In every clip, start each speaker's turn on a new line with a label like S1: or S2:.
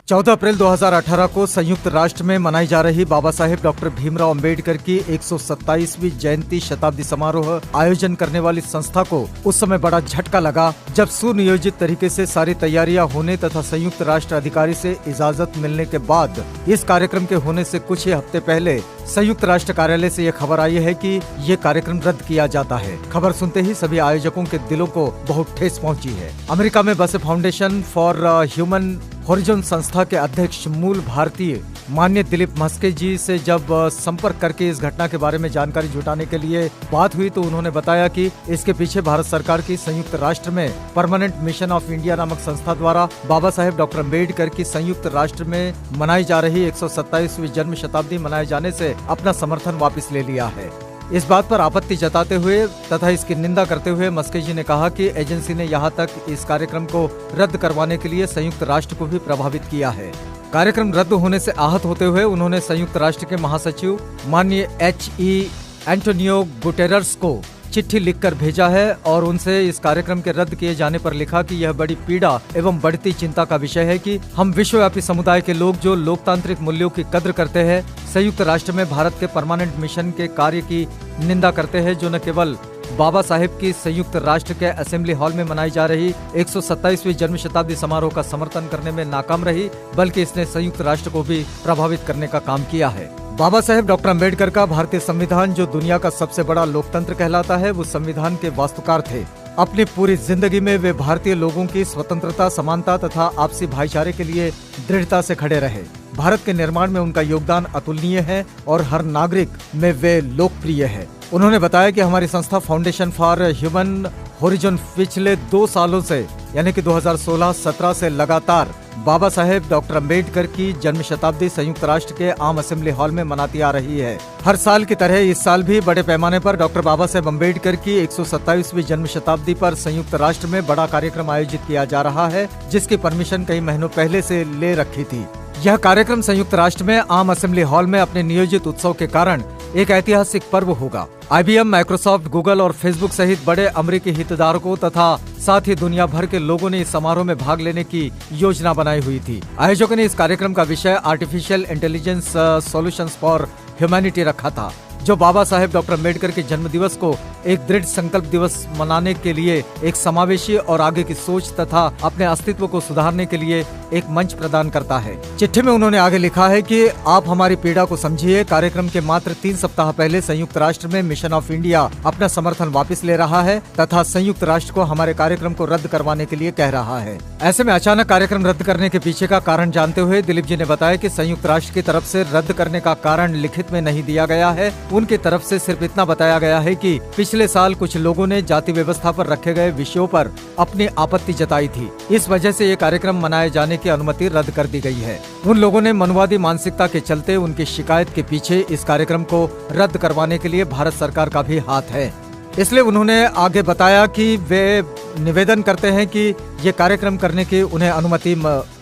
S1: 14 अप्रैल 2018 को संयुक्त राष्ट्र में मनाई जा रही बाबा साहेब डॉक्टर भीमराव अंबेडकर की 127वीं जयंती शताब्दी समारोह आयोजन करने वाली संस्था को उस समय बड़ा झटका लगा जब सुनियोजित तरीके से सारी तैयारियां होने तथा संयुक्त राष्ट्र अधिकारी से इजाजत मिलने के बाद इस कार्यक्रम के होने से कुछ ही हफ्ते पहले संयुक्त राष्ट्र कार्यालय से यह खबर आई है कि ये कार्यक्रम रद्द किया जाता है। खबर सुनते ही सभी आयोजकों के दिलों को बहुत ठेस पहुंची है। अमेरिका में बसे फाउंडेशन फॉर ह्यूमन होरिजन संस्था के अध्यक्ष मूल भारतीय माननीय दिलीप म्हस्के जी से जब संपर्क करके इस घटना के बारे में जानकारी जुटाने के लिए बात हुई तो उन्होंने बताया कि इसके पीछे भारत सरकार की संयुक्त राष्ट्र में परमानेंट मिशन ऑफ इंडिया नामक संस्था द्वारा बाबा साहेब डॉक्टर अम्बेडकर की संयुक्त राष्ट्र में मनाई जा रही 127वीं जन्म शताब्दी मनाए जाने से अपना समर्थन वापस ले लिया है। इस बात पर आपत्ति जताते हुए तथा इसकी निंदा करते हुए मस्के जी ने कहा कि एजेंसी ने यहां तक इस कार्यक्रम को रद्द करवाने के लिए संयुक्त राष्ट्र को भी प्रभावित किया है। कार्यक्रम रद्द होने से आहत होते हुए उन्होंने संयुक्त राष्ट्र के महासचिव माननीय H.E. एंटोनियो गुटेरस को चिट्ठी लिखकर भेजा है और उनसे इस कार्यक्रम के रद्द किए जाने पर लिखा कि यह बड़ी पीड़ा एवं बढ़ती चिंता का विषय है कि हम विश्वव्यापी समुदाय के लोग जो लोकतांत्रिक मूल्यों की कद्र करते हैं संयुक्त राष्ट्र में भारत के परमानेंट मिशन के कार्य की निंदा करते हैं जो न केवल बाबा साहेब की संयुक्त राष्ट्र के असेंबली हॉल में मनाई जा रही 127वीं जन्म शताब्दी समारोह का समर्थन करने में नाकाम रही बल्कि इसने संयुक्त राष्ट्र को भी प्रभावित करने का काम किया है। बाबा साहेब डॉक्टर अम्बेडकर का भारतीय संविधान जो दुनिया का सबसे बड़ा लोकतंत्र कहलाता है वो संविधान के वास्तुकार थे। अपनी पूरी जिंदगी में वे भारतीय लोगों की स्वतंत्रता, समानता तथा आपसी भाईचारे के लिए दृढ़ता से खड़े रहे। भारत के निर्माण में उनका योगदान अतुलनीय है और हर नागरिक में वे लोकप्रिय है। उन्होंने बताया कि हमारी संस्था फाउंडेशन फॉर ह्यूमन होरिजन पिछले 2 सालों से यानी कि 2016-17 से लगातार बाबा साहेब डॉक्टर अम्बेडकर की जन्म शताब्दी संयुक्त राष्ट्र के आम असेंबली हॉल में मनाती आ रही है। हर साल की तरह इस साल भी बड़े पैमाने पर डॉक्टर बाबा साहेब अम्बेडकर की 127वीं जन्म शताब्दी पर संयुक्त राष्ट्र में बड़ा कार्यक्रम आयोजित किया जा रहा है जिसकी परमिशन कई महीनों पहले से ले रखी थी। यह कार्यक्रम संयुक्त राष्ट्र में आम असेंबली हॉल में अपने नियोजित उत्सव के कारण एक ऐतिहासिक पर्व होगा। IBM, माइक्रोसॉफ्ट, गूगल और फेसबुक सहित बड़े अमेरिकी हितधारकों तथा साथ ही दुनिया भर के लोगों ने इस समारोह में भाग लेने की योजना बनाई हुई थी। आयोजकों ने इस कार्यक्रम का विषय artificial intelligence solutions for humanity रखा था जो बाबा साहेब डॉक्टर अम्बेडकर के जन्म दिवस को एक दृढ़ संकल्प दिवस मनाने के लिए एक समावेशी और आगे की सोच तथा अपने अस्तित्व को सुधारने के लिए एक मंच प्रदान करता है। चिट्ठी में उन्होंने आगे लिखा है कि आप हमारी पीड़ा को समझिए। कार्यक्रम के मात्र 3 सप्ताह पहले संयुक्त राष्ट्र में मिशन ऑफ इंडिया अपना समर्थन वापस ले रहा है तथा संयुक्त राष्ट्र को हमारे कार्यक्रम को रद्द करवाने के लिए कह रहा है। ऐसे में अचानक कार्यक्रम रद्द करने के पीछे का कारण जानते हुए दिलीप जी ने बताया कि संयुक्त राष्ट्र की तरफ से रद्द करने का कारण लिखित में नहीं दिया गया है। उनकी तरफ से सिर्फ इतना बताया गया है कि पिछले साल कुछ लोगों ने जाति व्यवस्था पर रखे गए विषयों पर अपनी आपत्ति जताई थी। इस वजह से ये कार्यक्रम मनाए जाने की अनुमति रद्द कर दी गई है। उन लोगों ने मनवादी मानसिकता के चलते उनकी शिकायत के पीछे इस कार्यक्रम को रद्द करवाने के लिए भारत सरकार का भी हाथ है। इसलिए उन्होंने आगे बताया कि वे निवेदन करते हैं कि ये कार्यक्रम करने की उन्हें अनुमति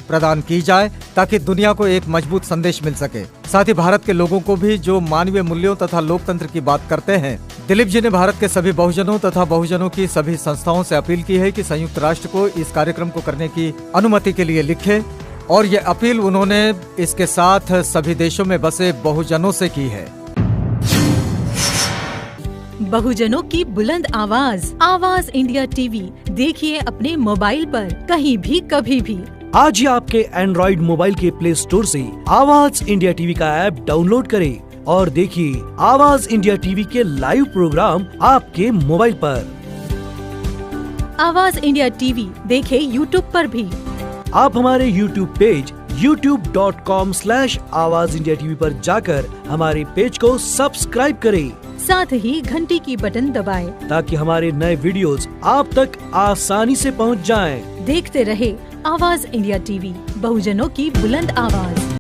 S1: प्रदान की जाए ताकि दुनिया को एक मजबूत संदेश मिल सके। साथ ही भारत के लोगों को भी जो मानवीय मूल्यों तथा लोकतंत्र की बात करते हैं। दिलीप जी ने भारत के सभी बहुजनों तथा बहुजनों की सभी संस्थाओं से अपील की है कि संयुक्त राष्ट्र को इस कार्यक्रम को करने की अनुमति के लिए लिखे और ये अपील उन्होंने इसके साथ सभी देशों में बसे बहुजनों से की है।
S2: बहुजनों की बुलंद आवाज, आवाज इंडिया टीवी देखिए अपने मोबाइल पर कहीं भी कभी भी।
S3: आज ही आपके एंड्रॉइड मोबाइल के प्ले स्टोर से आवाज इंडिया टीवी का ऐप डाउनलोड करें और देखिए आवाज इंडिया टीवी के लाइव प्रोग्राम आपके मोबाइल पर।
S2: आवाज इंडिया टीवी देखें यूट्यूब पर भी।
S3: आप हमारे यूट्यूब पेज youtube.com/आवाज इंडिया टीवी पर जाकर हमारे पेज को सब्सक्राइब करें।
S2: साथ ही घंटी की बटन दबाएं
S3: ताकि हमारे नए वीडियोस आप तक आसानी से पहुंच जाएं।
S2: देखते रहे आवाज इंडिया टीवी, बहुजनों की बुलंद आवाज।